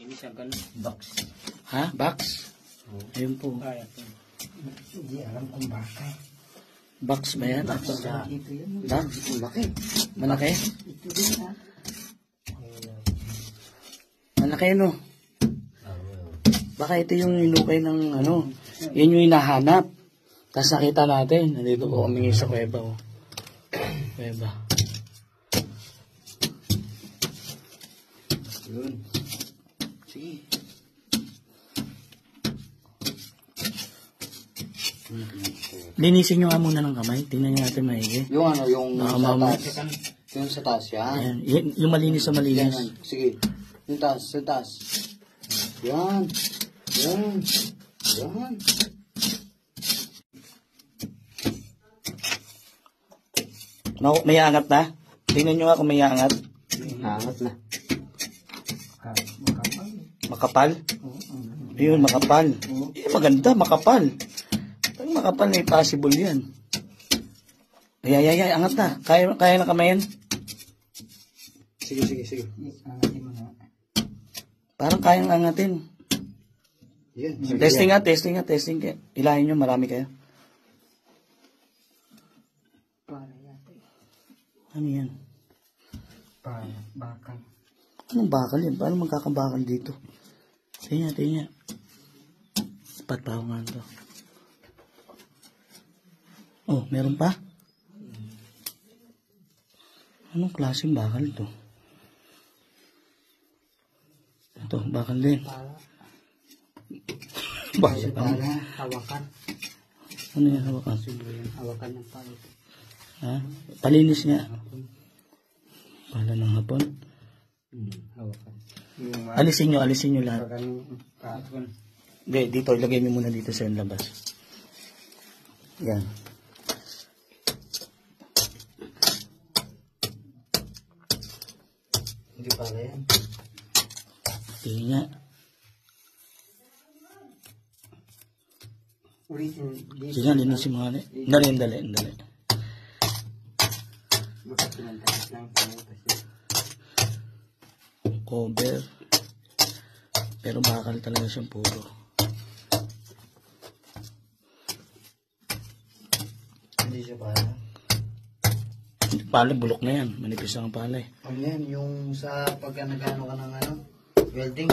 Ini siya ganun. Box. Ha? Box? Oh. Ayun po. Kaya po. Hindi alam kung baka. Box ba yan? Ito yun. Box? Malaki. Malaki? Ito din ha. Malaki no? Baka ito yung inukay ng ano. Yan yung hinahanap. Tapos nakita natin. Nandito po kami sa kuweba. Oh. Kuweba. Yun. Sige. Linisin nyo nga muna ng kamay. Tingnan nyo natin maigi. Yung ano, yung sa Mama. taas. Yung sa taas, yan. Ayan. Yung malinis sa malinis. Yan. Sige. Yung taas, sa taas. Yan. Yan. Yan. May angat na? Tingnan nyo nga kung may angat. Hangat na. Makapal? Ayun, makapal. Eh, maganda, makapal. Pag makapal, may possible yan. Ay, angat na. Kaya na kamayan? Sige, sige, sige. Angatin mo na. Parang kayang angatin. Yan. Testing nga. Ilahin nyo, marami kayo. Para yate. Ano yan? Para bakal. Anong bakal yan? Paano magkakabakal dito? Tingnan niya. Sapat pa ako nga ito. Oh, meron pa? Anong klaseng bakal ito? Ito, bakal din. Bakal pa. Para hawakan. Ano yan, hawakan? Hawakan ng palo. Ha? Palinis niya. Pala ng hapon. Hawakan. Alisin nyo lahat. Hawakan. Hindi, dito, ilagay mo muna dito sa labas. Yan. Hindi pala yan. Tingnan niya. Ulitin. Sige nga, linisin mo nga. Dali. Baka pinantakas lang. Cover. Pero bakal talaga siyang puro. Hindi siya pala. Palay, bulok na yan. Manipis ang palay. Ano yan? Yung sa pagka nagano ka ng ano? Welding.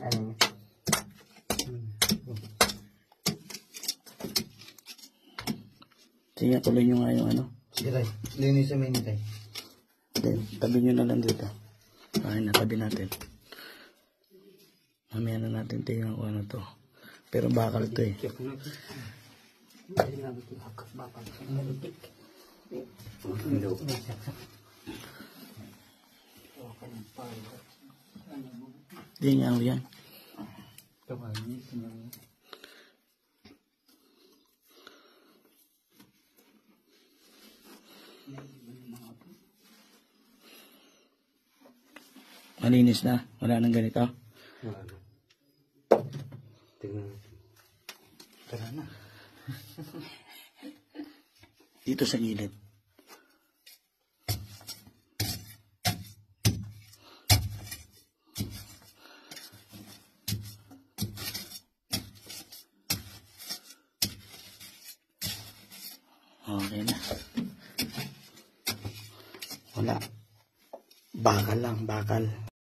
Ano? Sige, tuloy nyo nga yung ano. Sige tayo. Linis sa menu tayo. Then, tabi nyo na lang dito. Ay, natabi natin. Mamaya na natin tingnan kung ano to. Pero bakal to eh. Hindi nga ako yan. Malinis na. Wala nang ganito. Tingnan natin. Tara na. Dito sa gilid. Okay na. Wala. Bakal lang, bakal.